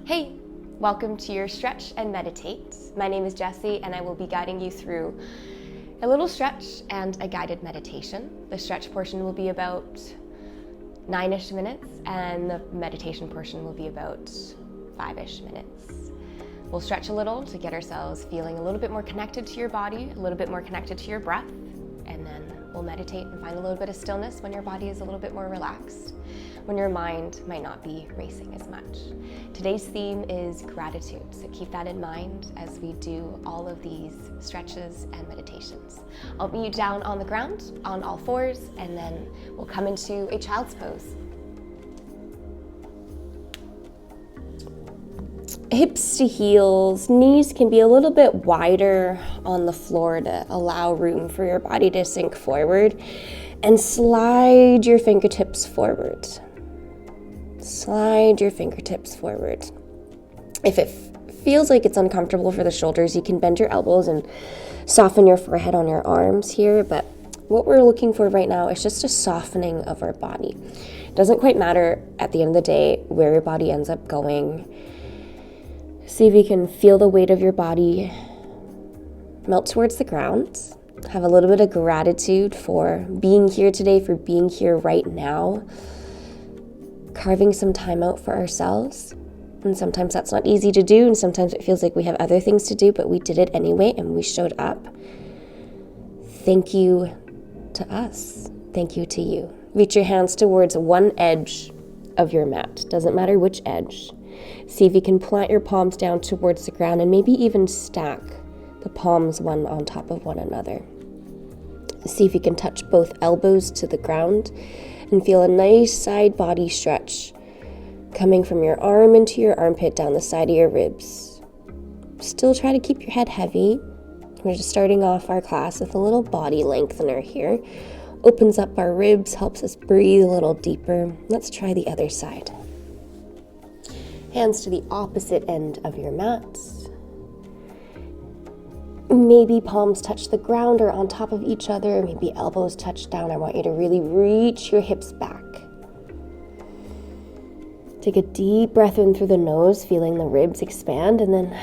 Hey, welcome to your Stretch and Meditate. My name is Jessie and I will be guiding you through a little stretch and a guided meditation. The stretch portion will be about 9-ish minutes and the meditation portion will be about 5-ish minutes. We'll stretch a little to get ourselves feeling a little bit more connected to your body, a little bit more connected to your breath, and then we'll meditate and find a little bit of stillness when your body is a little bit more relaxed, when your mind might not be racing as much. Today's theme is gratitude, so keep that in mind as we do all of these stretches and meditations. I'll meet you down on the ground on all fours, and then we'll come into a child's pose. Hips to heels, knees can be a little bit wider on the floor to allow room for your body to sink forward, and slide your fingertips forward. Slide your fingertips forward. If it feels like it's uncomfortable for the shoulders, you can bend your elbows and soften your forehead on your arms here, but what we're looking for right now is just a softening of our body. It doesn't quite matter at the end of the day where your body ends up going. See if you can feel the weight of your body melt towards the ground. Have a little bit of gratitude for being here today, for being here right now. Carving some time out for ourselves. And sometimes that's not easy to do, and sometimes it feels like we have other things to do, but we did it anyway and we showed up. Thank you to us. Thank you to you. Reach your hands towards one edge of your mat. Doesn't matter which edge. See if you can plant your palms down towards the ground and maybe even stack the palms one on top of one another. See if you can touch both elbows to the ground and feel a nice side body stretch coming from your arm into your armpit down the side of your ribs. Still try to keep your head heavy. We're just starting off our class with a little body lengthener here. Opens up our ribs, helps us breathe a little deeper. Let's try the other side. Hands to the opposite end of your mat. Maybe palms touch the ground or on top of each other. Maybe elbows touch down. I want you to really reach your hips back. Take a deep breath in through the nose, feeling the ribs expand, and then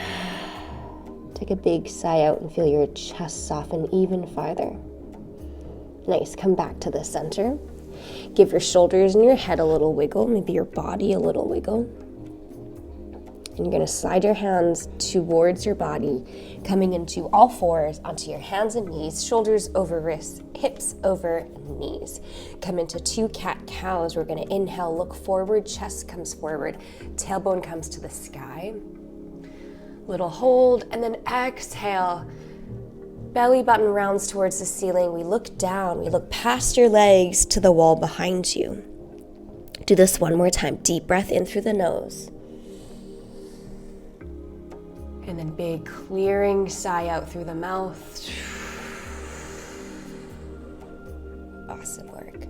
take a big sigh out and feel your chest soften even farther. Nice. Come back to the center. Give your shoulders and your head a little wiggle, maybe your body a little wiggle. And you're going to slide your hands towards your body, coming into all fours onto your hands and knees, shoulders over wrists, hips over knees. Come into two cat-cows. We're going to inhale, look forward, chest comes forward, tailbone comes to the sky. Little hold, and then exhale. Belly button rounds towards the ceiling. We look down, we look past your legs to the wall behind you. Do this one more time. Deep breath in through the nose. And then big clearing sigh out through the mouth. Awesome work.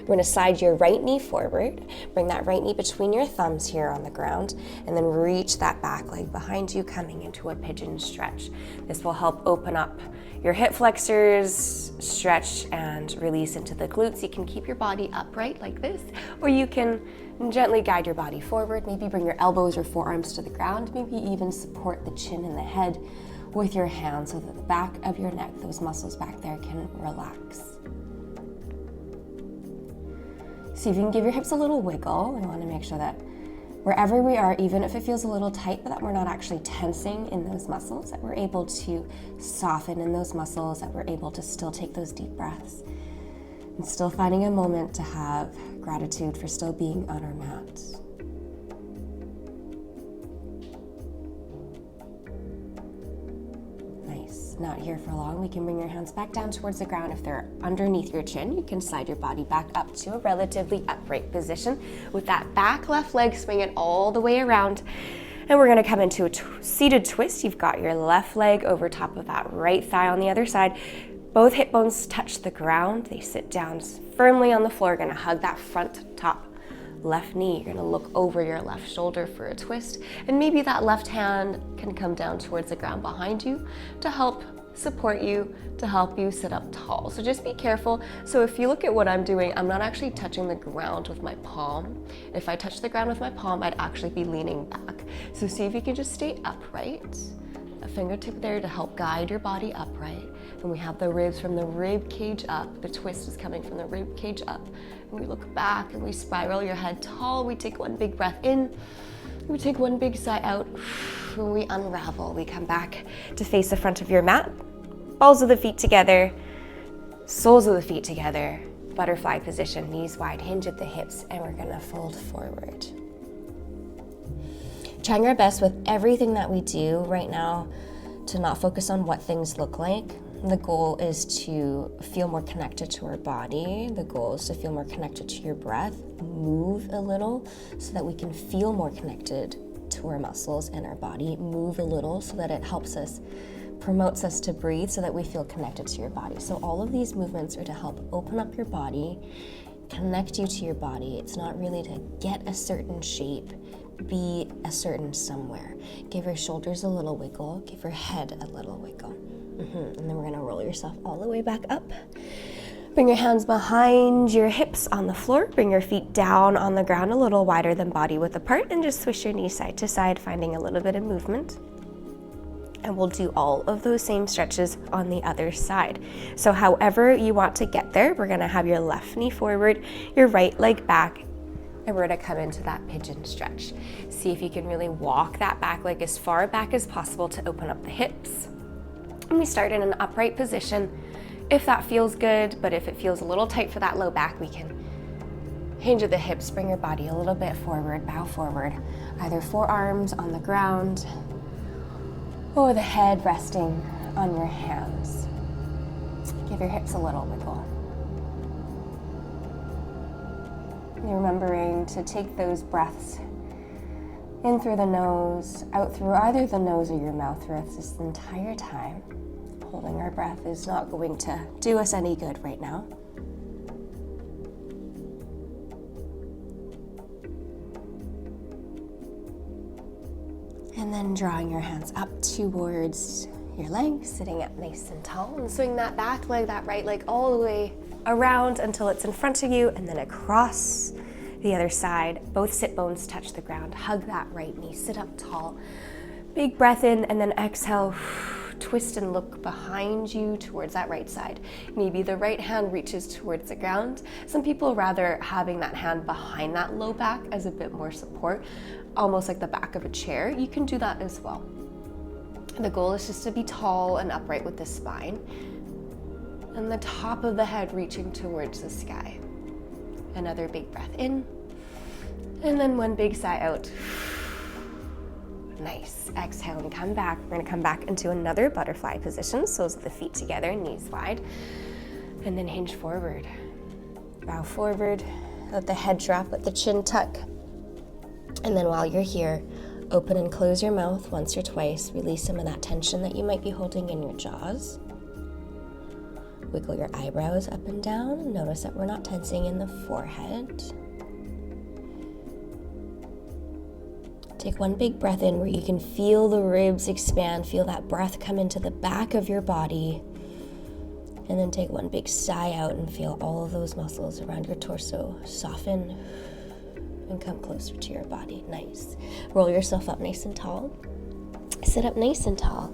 We're going to slide your right knee forward. Bring that right knee between your thumbs here on the ground. And then reach that back leg behind you, coming into a pigeon stretch. This will help open up your hip flexors, stretch and release into the glutes. You can keep your body upright like this, or you can gently guide your body forward. Maybe bring your elbows or forearms to the ground. Maybe even support the chin and the head with your hands so that the back of your neck, those muscles back there, can relax. See if you can give your hips a little wiggle. We want to make sure that wherever we are, even if it feels a little tight, but that we're not actually tensing in those muscles, that we're able to soften in those muscles, that we're able to still take those deep breaths and still finding a moment to have gratitude for still being on our mat. Nice. Not here for long. We can bring your hands back down towards the ground. If they're underneath your chin, you can slide your body back up to a relatively upright position with that back left leg swinging all the way around. And we're going to come into a seated twist. You've got your left leg over top of that right thigh on the other side. Both hip bones touch the ground. They sit down firmly on the floor. You're going to hug that front top left knee. You're going to look over your left shoulder for a twist. And maybe that left hand can come down towards the ground behind you to help support you, to help you sit up tall. So just be careful. So if you look at what I'm doing, I'm not actually touching the ground with my palm. If I touch the ground with my palm, I'd actually be leaning back. So see if you can just stay upright. A fingertip there to help guide your body upright. And we have the ribs from the rib cage up. The twist is coming from the rib cage up. And we look back and we spiral your head tall. We take one big breath in. We take one big sigh out. When we unravel, we come back to face the front of your mat. Balls of the feet together. Soles of the feet together. Butterfly position, knees wide, hinge at the hips, and we're gonna fold forward. Trying our best with everything that we do right now to not focus on what things look like. The goal is to feel more connected to our body. The goal is to feel more connected to your breath. Move a little so that we can feel more connected to our muscles and our body. Move a little so that it helps us, promotes us to breathe so that we feel connected to your body. So all of these movements are to help open up your body, connect you to your body. It's not really to get a certain shape, be a certain somewhere. Give your shoulders a little wiggle, give your head a little wiggle. And then we're gonna roll yourself all the way back up. Bring your hands behind your hips on the floor. Bring your feet down on the ground a little wider than body width apart, and just swish your knees side to side, finding a little bit of movement. And we'll do all of those same stretches on the other side. So however you want to get there, we're gonna have your left knee forward, your right leg back, and we're gonna come into that pigeon stretch. See if you can really walk that back leg as far back as possible to open up the hips. And we start in an upright position if that feels good, but if it feels a little tight for that low back, we can hinge at the hips, bring your body a little bit forward, bow forward, either forearms on the ground or the head resting on your hands. Give your hips a little wiggle. You're remembering to take those breaths in through the nose, out through either the nose or your mouth throughout this entire time. Holding our breath is not going to do us any good right now. And then drawing your hands up towards your legs, sitting up nice and tall, and swing that back leg, that right leg all the way around until it's in front of you, and then across the other side. Both sit bones touch the ground. Hug that right knee, sit up tall. Big breath in, and then exhale. Twist and look behind you towards that right side. Maybe the right hand reaches towards the ground. Some people rather having that hand behind that low back as a bit more support, almost like the back of a chair. You can do that as well. The goal is just to be tall and upright with the spine, and the top of the head reaching towards the sky. Another big breath in, and then one big sigh out. Nice. Exhale and come back. We're going to come back into another butterfly position, soles of the feet together, knees wide, and then hinge forward. Bow forward, let the head drop, let the chin tuck. And then while you're here, open and close your mouth once or twice. Release some of that tension that you might be holding in your jaws. Wiggle your eyebrows up and down. Notice that we're not tensing in the forehead. Take one big breath in where you can feel the ribs expand, feel that breath come into the back of your body. And then take one big sigh out and feel all of those muscles around your torso soften and come closer to your body. Nice. Roll yourself up nice and tall. Sit up nice and tall.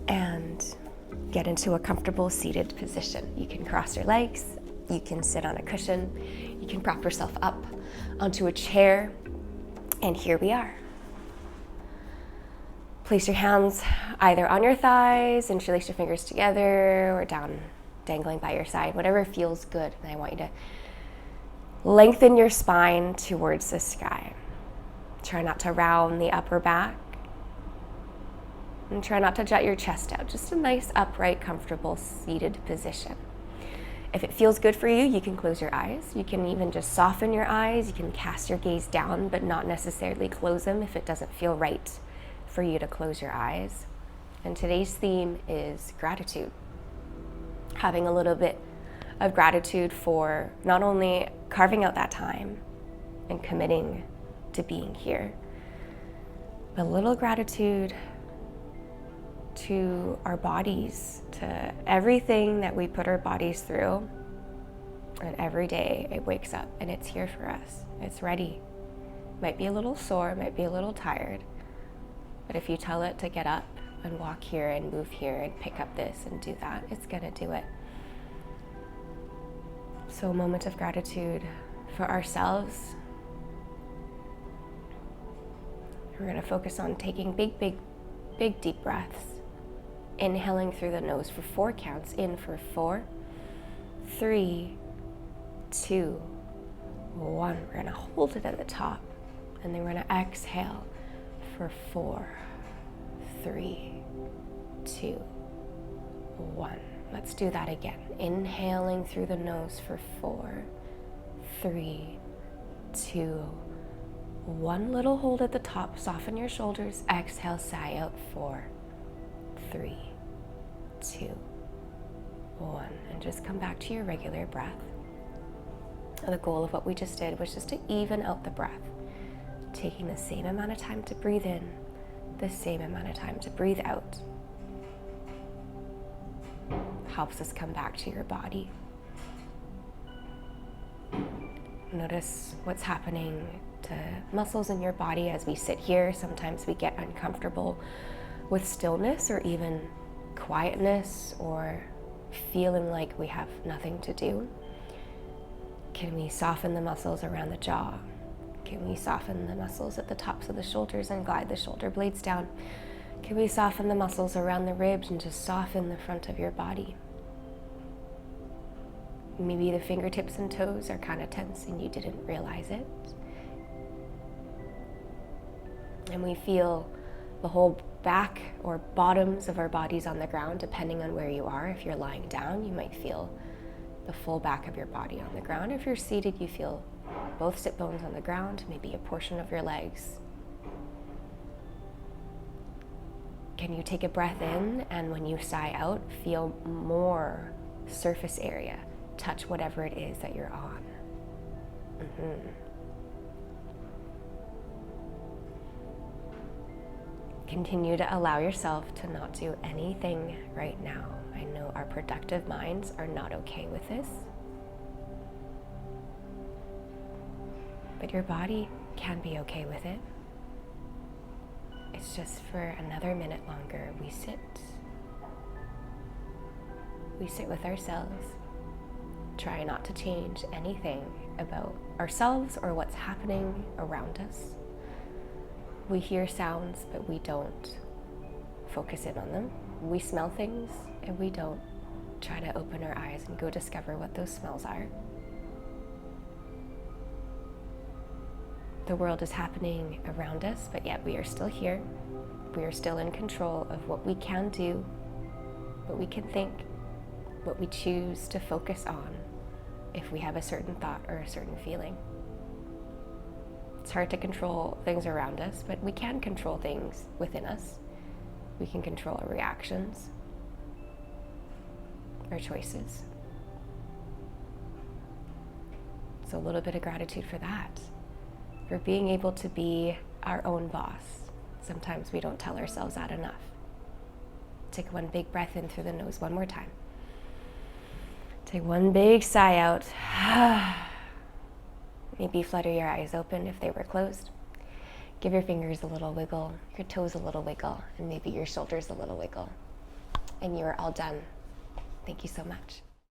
And get into a comfortable seated position. You can cross your legs. You can sit on a cushion. You can prop yourself up onto a chair. And here we are. Place your hands either on your thighs, interlace your fingers together, or down, dangling by your side, whatever feels good. And I want you to lengthen your spine towards the sky. Try not to round the upper back. And try not to jut your chest out. Just a nice, upright, comfortable, seated position. If it feels good for you, you can close your eyes. You can even just soften your eyes. You can cast your gaze down, but not necessarily close them if it doesn't feel right for you to close your eyes. And today's theme is gratitude. Having a little bit of gratitude for not only carving out that time and committing to being here, but a little gratitude to our bodies, to everything that we put our bodies through. And every day it wakes up and it's here for us. It's ready. Might be a little sore, might be a little tired, but if you tell it to get up and walk here and move here and pick up this and do that, it's gonna do it. So a moment of gratitude for ourselves. We're gonna focus on taking big deep breaths. Inhaling through the nose for 4 counts. In for 4, 3, 2, 1. We're gonna hold it at the top, and then we're gonna exhale for 4, 3, 2, 1. Let's do that again. Inhaling through the nose for 4, 3, 2, 1. Little hold at the top. Soften your shoulders. Exhale, sigh out. 4, 3, 2, 1. And just come back to your regular breath. The goal of what we just did was just to even out the breath, taking the same amount of time to breathe in, the same amount of time to breathe out. Helps us come back to your body. Notice what's happening to muscles in your body as we sit here. Sometimes we get uncomfortable with stillness or even quietness or feeling like we have nothing to do. Can we soften the muscles around the jaw? Can we soften the muscles at the tops of the shoulders and glide the shoulder blades down? Can we soften the muscles around the ribs and just soften the front of your body? Maybe the fingertips and toes are kind of tense and you didn't realize it. And we feel the whole back or bottoms of our bodies on the ground, depending on where you are. If you're lying down, you might feel the full back of your body on the ground. If you're seated, you feel both sit bones on the ground, maybe a portion of your legs. Can you take a breath in, and when you sigh out, feel more surface area? Touch whatever it is that you're on. Continue to allow yourself to not do anything right now. I know our productive minds are not okay with this, but your body can be okay with it. It's just for another minute longer. We sit with ourselves. Try not to change anything about ourselves or what's happening around us. We hear sounds, but we don't focus in on them. We smell things, and we don't try to open our eyes and go discover what those smells are. The world is happening around us, but yet we are still here. We are still in control of what we can do, what we can think, what we choose to focus on if we have a certain thought or a certain feeling. It's hard to control things around us, but we can control things within us. We can control our reactions, our choices. So a little bit of gratitude for that, for being able to be our own boss. Sometimes we don't tell ourselves that enough. Take one big breath in through the nose one more time. Take one big sigh out. Maybe flutter your eyes open if they were closed. Give your fingers a little wiggle, your toes a little wiggle, and maybe your shoulders a little wiggle. And you are all done. Thank you so much.